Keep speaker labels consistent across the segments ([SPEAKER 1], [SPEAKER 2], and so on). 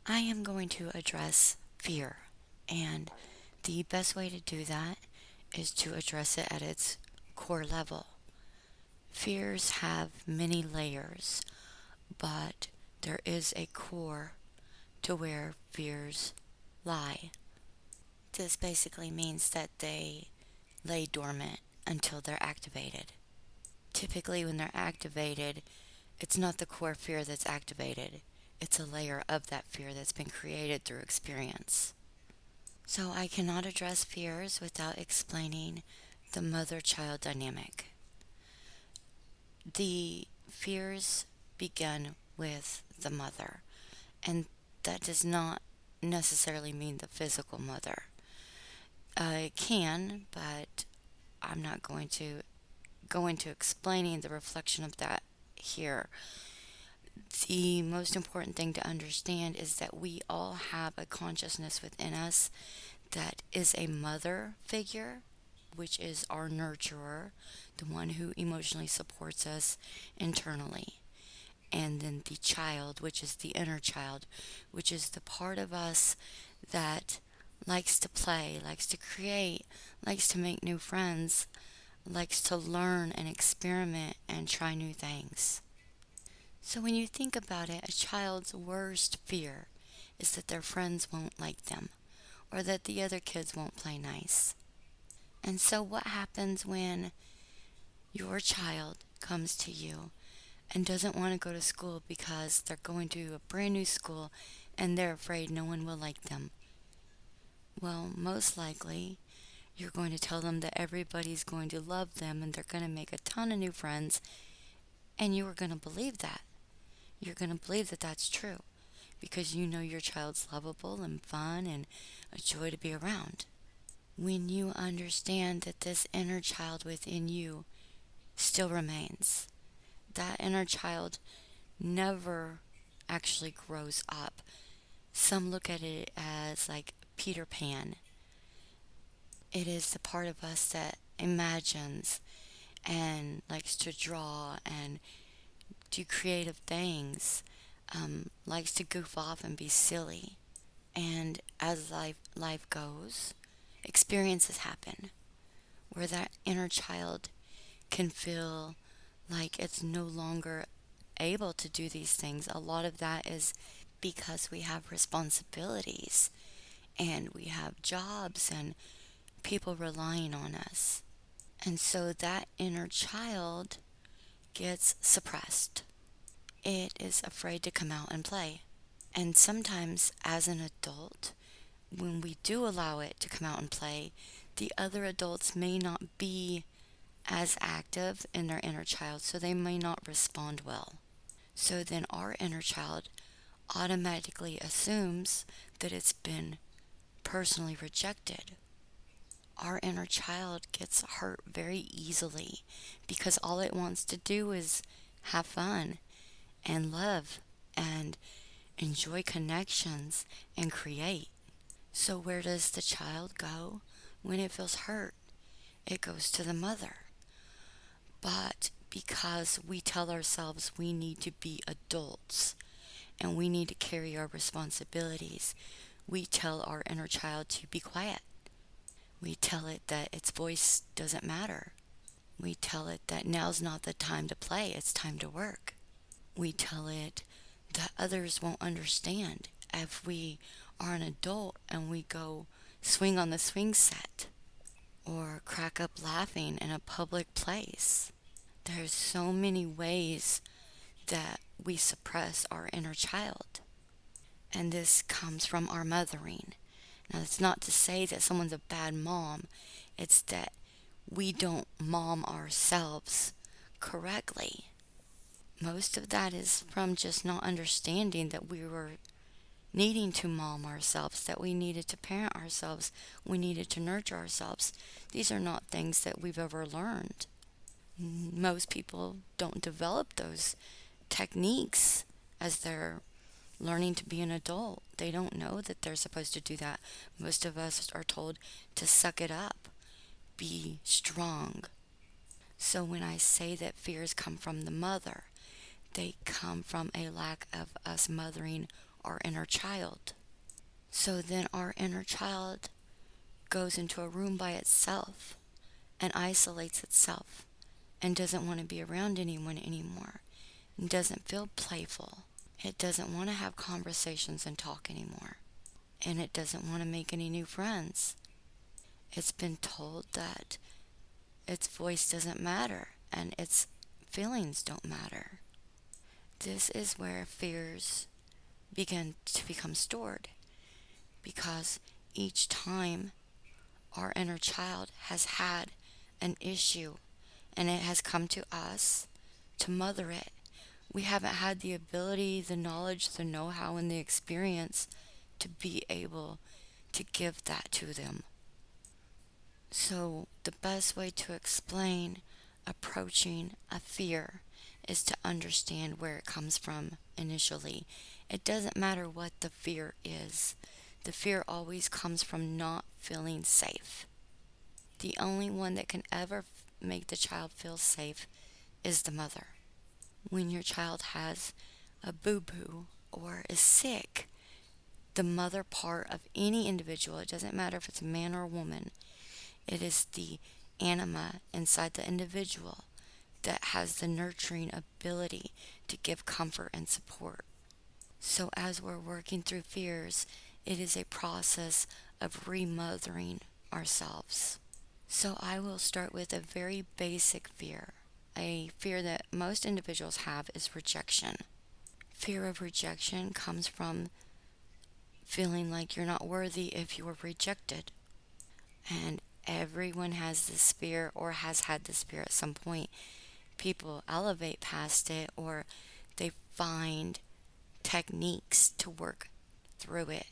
[SPEAKER 1] I am going to address fear, and the best way to do that is to address it at its core level. Fears have many layers, but there is a core to where fears lie. This basically means that they lay dormant until they're activated. Typically, when they're activated, it's not the core fear that's activated, it's a layer of that fear that's been created through experience. So, I cannot address fears without explaining the mother child dynamic. The fears begin with the mother, and that does not necessarily mean the physical mother. It can, but I'm not going to go into explaining the reflection of that here. The most important thing to understand is that we all have a consciousness within us that is a mother figure, which is our nurturer, the one who emotionally supports us internally. And then the child, which is the inner child, which is the part of us that likes to play, likes to create, likes to make new friends, likes to learn and experiment and try new things. So when you think about it, a child's worst fear is that their friends won't like them or that the other kids won't play nice. And so what happens when your child comes to you and doesn't want to go to school because they're going to a brand new school and they're afraid no one will like them? Well, most likely you're going to tell them that everybody's going to love them and they're going to make a ton of new friends, and you are going to believe that. You're going to believe that that's true because you know your child's lovable and fun and a joy to be around. When you understand that this inner child within you still remains, that inner child never actually grows up. Some look at it as like Peter Pan. It is the part of us that imagines and likes to draw and do creative things, likes to goof off and be silly. And as life goes, experiences happen where that inner child can feel like it's no longer able to do these things. A lot of that is because we have responsibilities and we have jobs and people relying on us. And so that inner child gets suppressed. It is afraid to come out and play. And sometimes, as an adult, when we do allow it to come out and play, the other adults may not be as active in their inner child, so they may not respond well. So then our inner child automatically assumes that it's been personally rejected. Our inner child gets hurt very easily because all it wants to do is have fun and love and enjoy connections and create. So, where does the child go when it feels hurt? It goes to the mother. But because we tell ourselves we need to be adults and we need to carry our responsibilities, we tell our inner child to be quiet. We tell it that its voice doesn't matter. We tell it that now's not the time to play, it's time to work. We tell it that others won't understand if we are an adult and we go swing on the swing set or crack up laughing in a public place. There's so many ways that we suppress our inner child. And this comes from our mothering. Now, it's not to say that someone's a bad mom, it's that we don't mom ourselves correctly. Most of that is from just not understanding that we were needing to mom ourselves, that we needed to parent ourselves, we needed to nurture ourselves. These are not things that we've ever learned. Most people don't develop those techniques as they're learning to be an adult. They don't know that they're supposed to do that. Most of us are told to suck it up, be strong. So when I say that fears come from the mother, they come from a lack of us mothering our inner child. So then our inner child goes into a room by itself and isolates itself and doesn't want to be around anyone anymore and doesn't feel playful. It doesn't want to have conversations and talk anymore. And it doesn't want to make any new friends. It's been told that its voice doesn't matter and its feelings don't matter. This is where fears begin to become stored, because each time our inner child has had an issue and it has come to us to mother it, we haven't had the ability, the knowledge, the know-how, and the experience to be able to give that to them. So the best way to explain approaching a fear is to understand where it comes from initially. It doesn't matter what the fear is. The fear always comes from not feeling safe. The only one that can ever make the child feel safe is the mother. When your child has a boo-boo or is sick, the mother part of any individual, it doesn't matter if it's a man or a woman, it is the anima inside the individual that has the nurturing ability to give comfort and support. So as we're working through fears, it is a process of remothering ourselves. So I will start with a very basic fear. A fear that most individuals have is rejection. Fear of rejection comes from feeling like you're not worthy if you were rejected. And everyone has this fear or has had this fear at some point. People elevate past it, or they find techniques to work through it.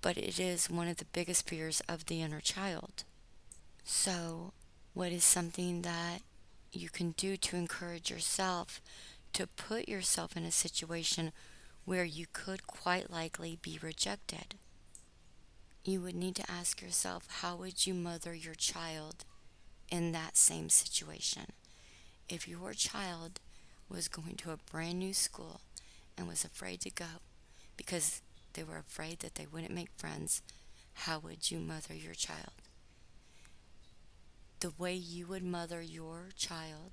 [SPEAKER 1] But it is one of the biggest fears of the inner child. So, what is something that you can do to encourage yourself to put yourself in a situation where you could quite likely be rejected? You would need to ask yourself, how would you mother your child in that same situation? If your child was going to a brand new school and was afraid to go because they were afraid that they wouldn't make friends, how would you mother your child? The way you would mother your child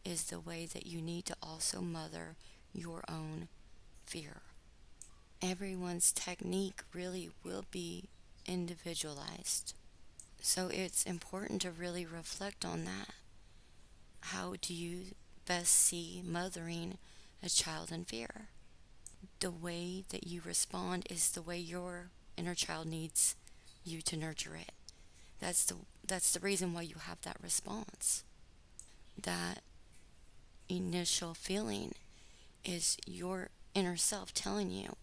[SPEAKER 1] is the way that you need to also mother your own fear. Everyone's technique really will be individualized. So it's important to really reflect on that. How do you best see mothering a child in fear? The way that you respond is the way your inner child needs you to nurture it. That's the reason why you have that response. That initial feeling is your inner self telling you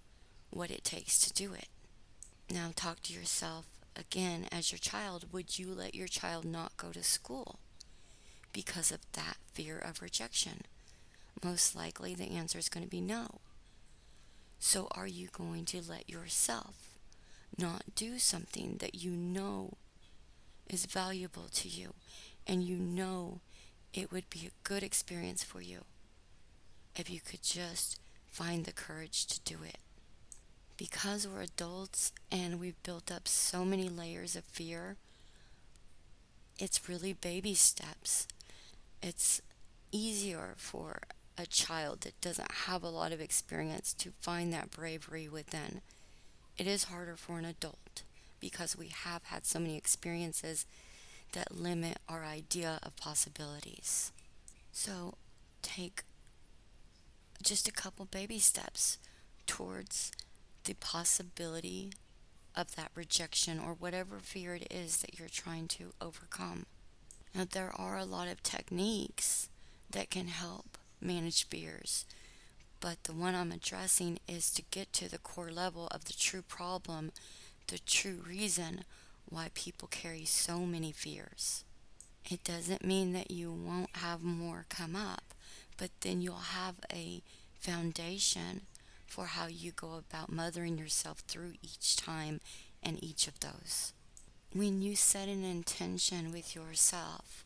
[SPEAKER 1] what it takes to do it. Now talk to yourself again as your child. Would you let your child not go to school because of that fear of rejection? Most likely the answer is going to be no. So are you going to let yourself not do something that you know is valuable to you and you know it would be a good experience for you if you could just find the courage to do it? Because we're adults and we've built up so many layers of fear, it's really baby steps. It's easier for a child that doesn't have a lot of experience to find that bravery within. It is harder for an adult because we have had so many experiences that limit our idea of possibilities. So take just a couple baby steps towards the possibility of that rejection or whatever fear it is that you're trying to overcome. Now, there are a lot of techniques that can help manage fears, but the one I'm addressing is to get to the core level of the true problem, the true reason why people carry so many fears. It doesn't mean that you won't have more come up, but then you'll have a foundation for how you go about mothering yourself through each time and each of those. When you set an intention with yourself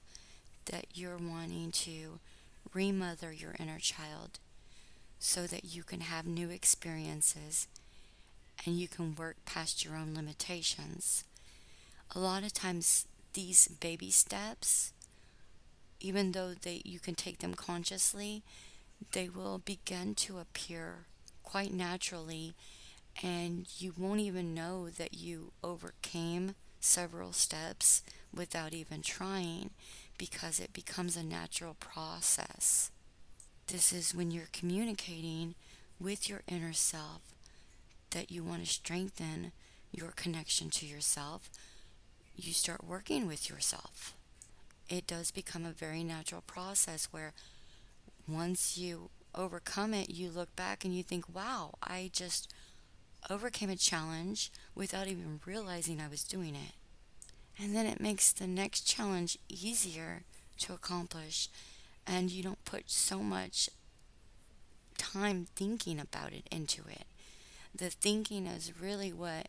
[SPEAKER 1] that you're wanting to remother your inner child, so that you can have new experiences and you can work past your own limitations. A lot of times, these baby steps, even though you can take them consciously, they will begin to appear quite naturally, and you won't even know that you overcame several steps without even trying, because it becomes a natural process. This is when you're communicating with your inner self that you want to strengthen your connection to yourself. You start working with yourself. It does become a very natural process where once you overcome it, you look back and you think, wow, I just overcame a challenge without even realizing I was doing it. And then it makes the next challenge easier to accomplish, and you don't put so much time thinking about it into it. The thinking is really what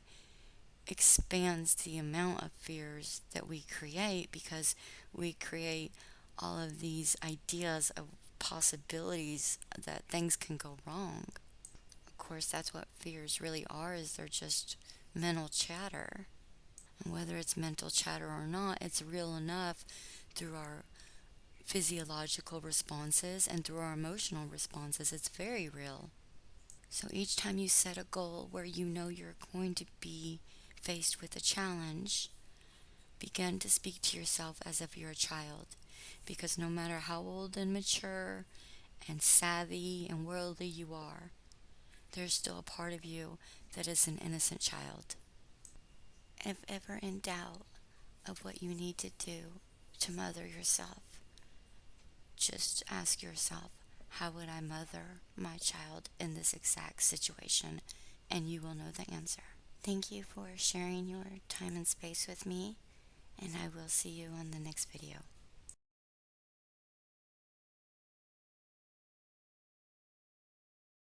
[SPEAKER 1] expands the amount of fears that we create, because we create all of these ideas of possibilities that things can go wrong. Of course, that's what fears really are, is they're just mental chatter. And whether it's mental chatter or not, it's real enough through our physiological responses and through our emotional responses. It's very real. So each time you set a goal where you know you're going to be faced with a challenge, begin to speak to yourself as if you're a child. Because no matter how old and mature and savvy and worldly you are, there's still a part of you that is an innocent child. If ever in doubt of what you need to do to mother yourself, just ask yourself, how would I mother my child in this exact situation? And you will know the answer. Thank you for sharing your time and space with me, and I will see you on the next video.